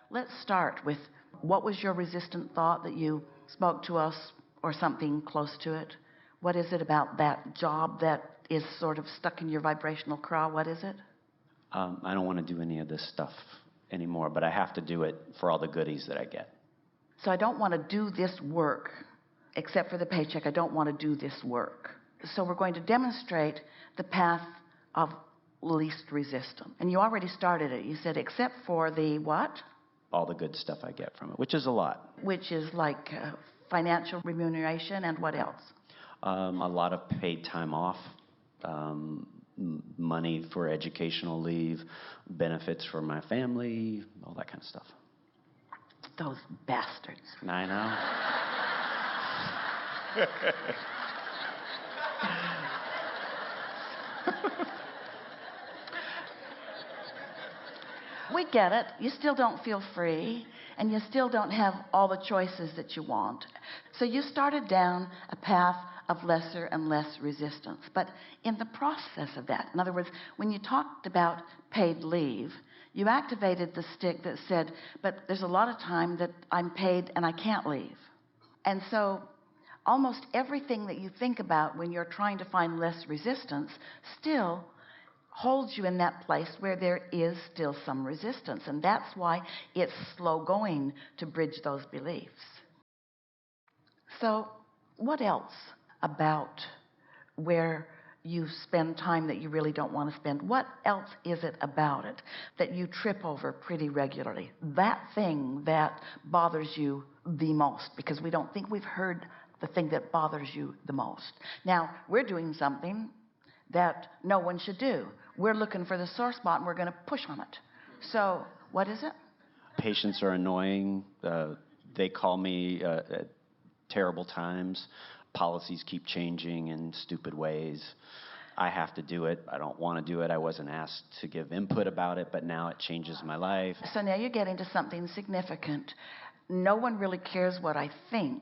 Let's start with, what was your resistant thought that you spoke to us, or something close to it? What is it about that job that is sort of stuck in your vibrational craw? What is it? I don't want to do any of this stuff anymore, but I have to do it for all the goodies that I get. So I don't want to do this work, except for the paycheck. I don't want to do this work. So we're going to demonstrate the path of least resistance. And you already started it. You said, except for the what? All the good stuff I get from it, which is a lot. Which is like financial remuneration, and what else? A lot of paid time off, money for educational leave, benefits for my family, all that kind of stuff. Those bastards. I know. We get it. You still don't feel free, and you still don't have all the choices that you want. So you started down a path of lesser and less resistance. But in the process of that, in other words, when you talked about paid leave, you activated the stick that said, but there's a lot of time that I'm paid and I can't leave. And so almost everything that you think about when you're trying to find less resistance still holds you in that place where there is still some resistance. And that's why it's slow going to bridge those beliefs. So what else about where you spend time that you really don't want to spend? What else is it about it that you trip over pretty regularly? That thing that bothers you the most, because we don't think we've heard the thing that bothers you the most. Now, we're doing something that no one should do. We're looking for the sore spot and we're going to push on it. So, what is it? Patients are annoying. They call me at terrible times. Policies keep changing in stupid ways. I have to do it. I don't want to do it. I wasn't asked to give input about it, but now it changes my life. So now you're getting to something significant. No one really cares what I think.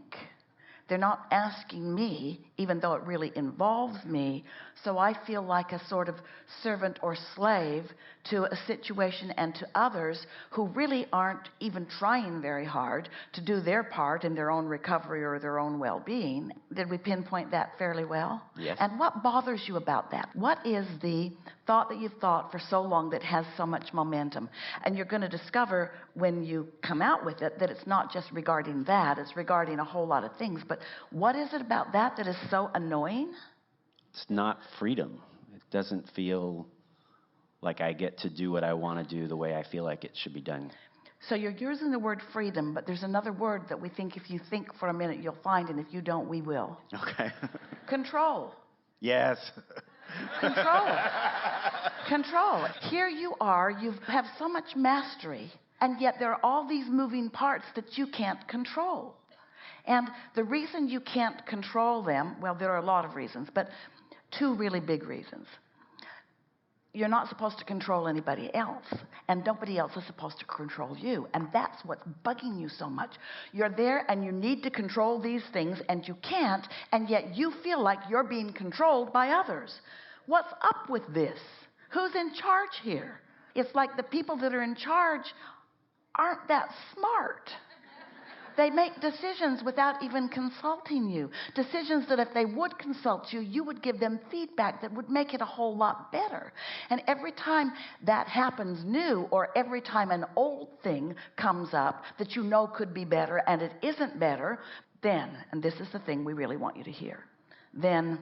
They're not asking me, even though it really involves me, so I feel like a sort of servant or slave to a situation and to others who really aren't even trying very hard to do their part in their own recovery or their own well-being. Did we pinpoint that fairly well? Yes. And what bothers you about that? What is the thought that you've thought for so long that has so much momentum? And you're going to discover when you come out with it that it's not just regarding that, it's regarding a whole lot of things. But what is it about that that is so annoying? It's not freedom. It doesn't feel like I get to do what I want to do the way I feel like it should be done. So you're using the word freedom, but there's another word that we think if you think for a minute you'll find, and if you don't, we will. Okay. Control. Yes. Control. Control. Here you are, you have so much mastery, and yet there are all these moving parts that you can't control. And the reason you can't control them, well, there are a lot of reasons, but two really big reasons. You're not supposed to control anybody else, and nobody else is supposed to control you. And that's what's bugging you so much. You're there and you need to control these things, and you can't, and yet you feel like you're being controlled by others. What's up with this? Who's in charge here? It's like the people that are in charge aren't that smart. They make decisions without even consulting you. Decisions that if they would consult you, you would give them feedback that would make it a whole lot better. And every time that happens new, or every time an old thing comes up that you know could be better and it isn't better, then, and this is the thing we really want you to hear, then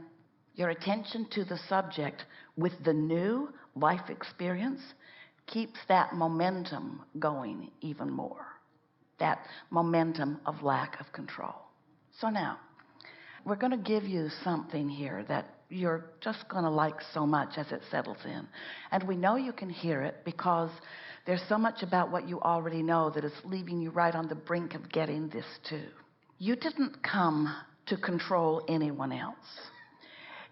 your attention to the subject with the new life experience keeps that momentum going even more. That momentum of lack of control. So now, we're going to give you something here that you're just going to like so much as it settles in. And we know you can hear it because there's so much about what you already know that is leaving you right on the brink of getting this too. You didn't come to control anyone else.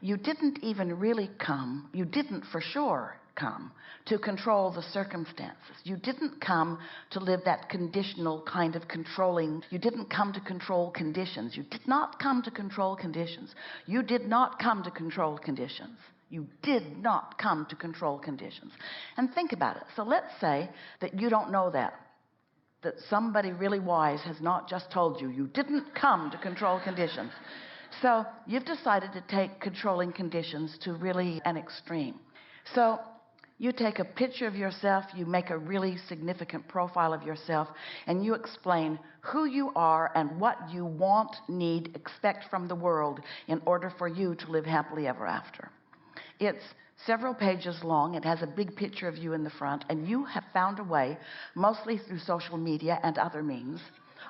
You didn't even really come, you didn't for sure come to control the circumstances. You didn't come to live that conditional kind of controlling. You didn't come to control conditions. You did not come to control conditions. You did not come to control conditions. You did not come to control conditions. And think about it. So let's say that you don't know that. that somebody really wise has not just told you. You didn't come to control conditions. So you've decided to take controlling conditions to really an extreme. So you take a picture of yourself, you make a really significant profile of yourself, and you explain who you are and what you want, need, expect from the world in order for you to live happily ever after. It's several pages long. It has a big picture of you in the front, and you have found a way, mostly through social media and other means,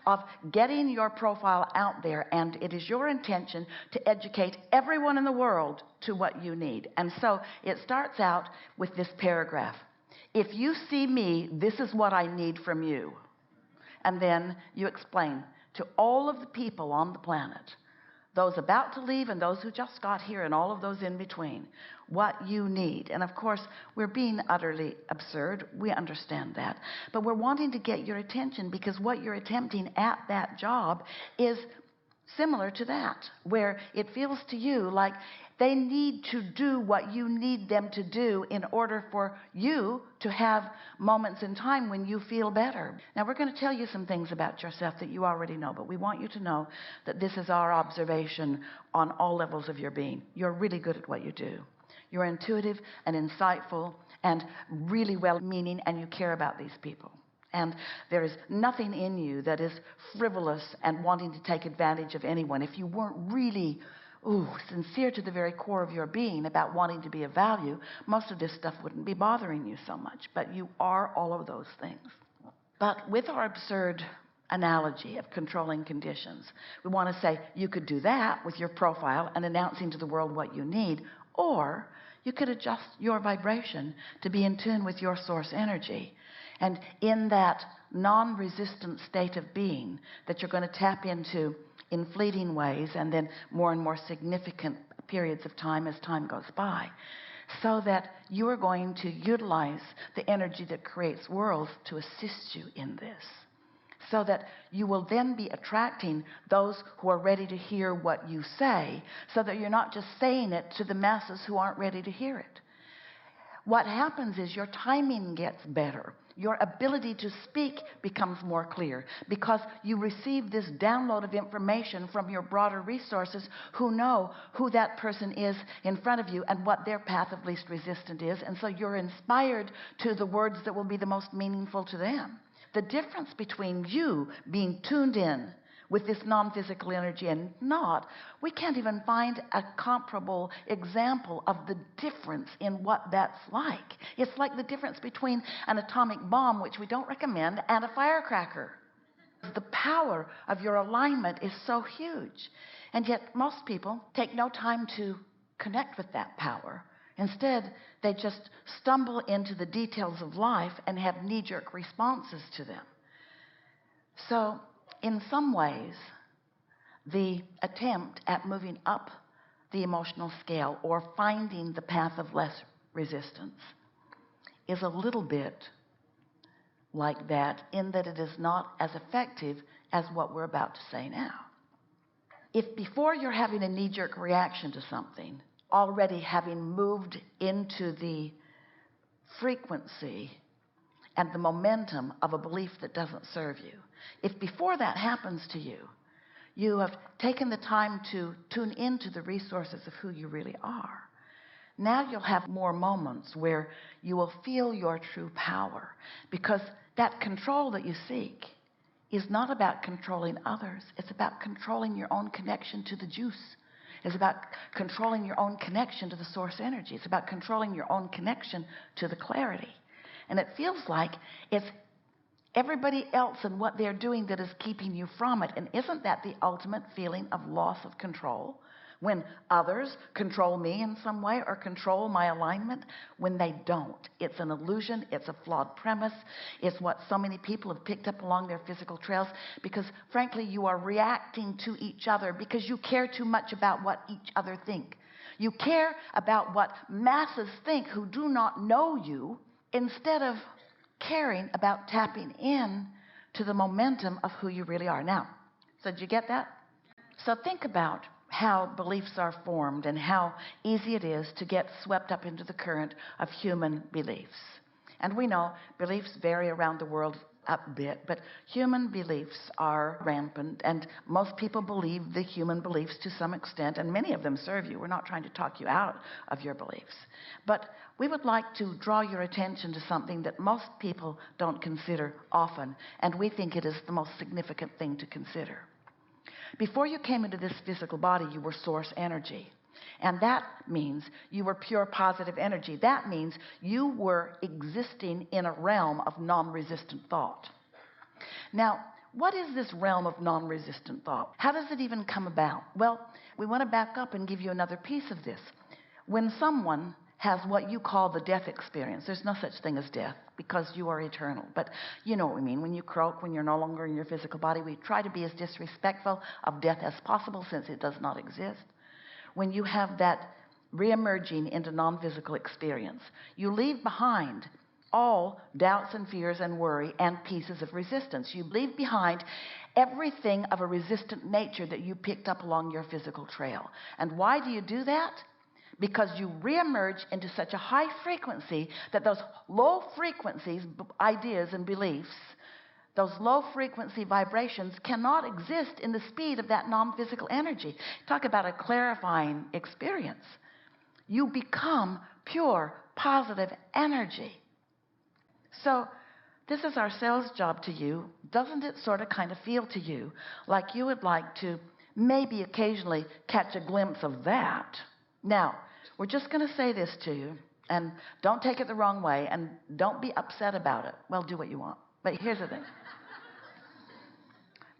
of getting your profile out there, and it is your intention to educate everyone in the world to what you need. And so it starts out with this paragraph. If you see me, this is what I need from you. And then you explain to all of the people on the planet, those about to leave and those who just got here and all of those in between, what you need. And of course, we're being utterly absurd. We understand that. But we're wanting to get your attention because what you're attempting at that job is similar to that, where it feels to you like they need to do what you need them to do in order for you to have moments in time when you feel better. Now, we're going to tell you some things about yourself that you already know, but we want you to know that this is our observation on all levels of your being. You're really good at what you do. You're intuitive and insightful and really well-meaning, and you care about these people. And there is nothing in you that is frivolous and wanting to take advantage of anyone. If you weren't really sincere to the very core of your being about wanting to be of value, most of this stuff wouldn't be bothering you so much. But you are all of those things. But with our absurd analogy of controlling conditions, we want to say you could do that with your profile and announcing to the world what you need, or you could adjust your vibration to be in tune with your source energy. And in that non-resistant state of being that you're going to tap into in fleeting ways and then more and more significant periods of time as time goes by, so that you are going to utilize the energy that creates worlds to assist you in this, so that you will then be attracting those who are ready to hear what you say, so that you're not just saying it to the masses who aren't ready to hear it. What happens is your timing gets better. Your ability to speak becomes more clear because you receive this download of information from your broader resources who know who that person is in front of you and what their path of least resistance is. And so you're inspired to the words that will be the most meaningful to them. The difference between you being tuned in with this non-physical energy and not, we can't even find a comparable example of the difference in what that's like. It's like the difference between an atomic bomb, which we don't recommend, and a firecracker. The power of your alignment is so huge. And yet most people take no time to connect with that power. Instead, they just stumble into the details of life and have knee-jerk responses to them. So, in some ways, the attempt at moving up the emotional scale or finding the path of less resistance is a little bit like that, in that it is not as effective as what we're about to say now. If before you're having a knee-jerk reaction to something, already having moved into the frequency and the momentum of a belief that doesn't serve you, if before that happens to you, you have taken the time to tune into the resources of who you really are, now you'll have more moments where you will feel your true power, because that control that you seek is not about controlling others. It's about controlling your own connection to the juice. It's about controlling your own connection to the source energy. It's about controlling your own connection to the clarity. And it feels like it's everybody else and what they're doing that is keeping you from it. And isn't that the ultimate feeling of loss of control? When others control me in some way or control my alignment, when they don't. It's an illusion. It's a flawed premise. It's what so many people have picked up along their physical trails because, frankly, you are reacting to each other because you care too much about what each other think. You care about what masses think who do not know you instead of caring about tapping in to the momentum of who you really are. Now, so did you get that? So think about how beliefs are formed and how easy it is to get swept up into the current of human beliefs. And we know beliefs vary around the world a bit, but human beliefs are rampant, and most people believe the human beliefs to some extent, and many of them serve you. We're not trying to talk you out of your beliefs. But we would like to draw your attention to something that most people don't consider often, and we think it is the most significant thing to consider. Before you came into this physical body, you were source energy. And that means you were pure positive energy. That means you were existing in a realm of non-resistant thought. Now, what is this realm of non-resistant thought? How does it even come about? Well, we want to back up and give you another piece of this. When someone has what you call the death experience, there's no such thing as death because you are eternal. But you know what we mean. When you croak, when you're no longer in your physical body, we try to be as disrespectful of death as possible since it does not exist. When you have that reemerging into non-physical experience, you leave behind all doubts and fears and worry and pieces of resistance. You leave behind everything of a resistant nature that you picked up along your physical trail. And why do you do that? Because you reemerge into such a high frequency that those low frequencies, ideas and beliefs, those low frequency vibrations cannot exist in the speed of that non-physical energy. Talk about a clarifying experience. You become pure, positive energy. So this is our sales job to you. Doesn't it sort of kind of feel to you like you would like to maybe occasionally catch a glimpse of that? Now, we're just going to say this to you, and don't take it the wrong way, and don't be upset about it. Well, do what you want. But here's the thing.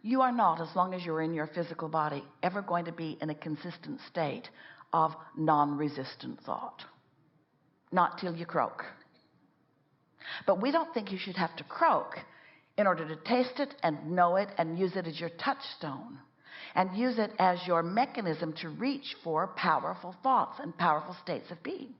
You are not, as long as you're in your physical body, ever going to be in a consistent state of non-resistant thought. Not till you croak. But we don't think you should have to croak in order to taste it and know it and use it as your touchstone and use it as your mechanism to reach for powerful thoughts and powerful states of being.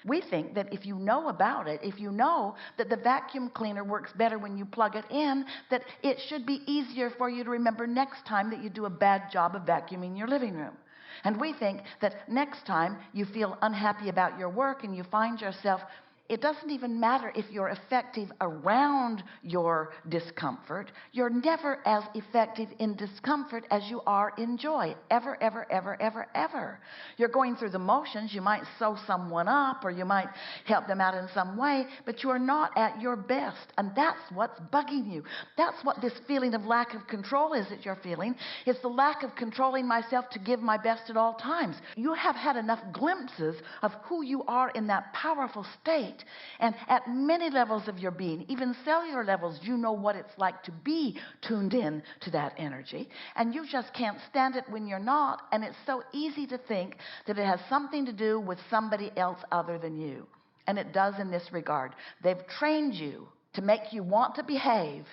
We think that if you know about it, if you know that the vacuum cleaner works better when you plug it in, that it should be easier for you to remember next time that you do a bad job of vacuuming your living room. And we think that next time you feel unhappy about your work and you find yourself, it doesn't even matter if you're effective around your discomfort. You're never as effective in discomfort as you are in joy. Ever, ever, ever, ever, ever. You're going through the motions. You might sew someone up or you might help them out in some way, but you are not at your best. And that's what's bugging you. That's what this feeling of lack of control is that you're feeling. It's the lack of controlling myself to give my best at all times. You have had enough glimpses of who you are in that powerful state. And at many levels of your being, even cellular levels, you know what it's like to be tuned in to that energy. And you just can't stand it when you're not. And it's so easy to think that it has something to do with somebody else other than you. And it does in this regard. They've trained you to make you want to behave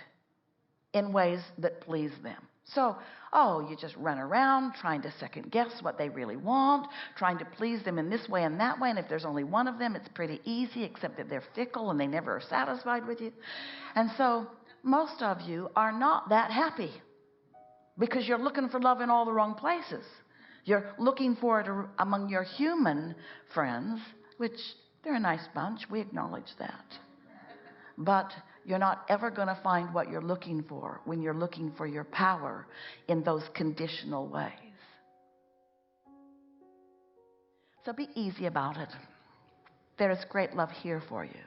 in ways that please them. So, you just run around trying to second guess what they really want, trying to please them in this way and that way, and if there's only one of them, it's pretty easy, except that they're fickle and they never are satisfied with you. And so, most of you are not that happy because you're looking for love in all the wrong places. You're looking for it among your human friends, which they're a nice bunch, we acknowledge that. But you're not ever going to find what you're looking for when you're looking for your power in those conditional ways. So be easy about it. There is great love here for you.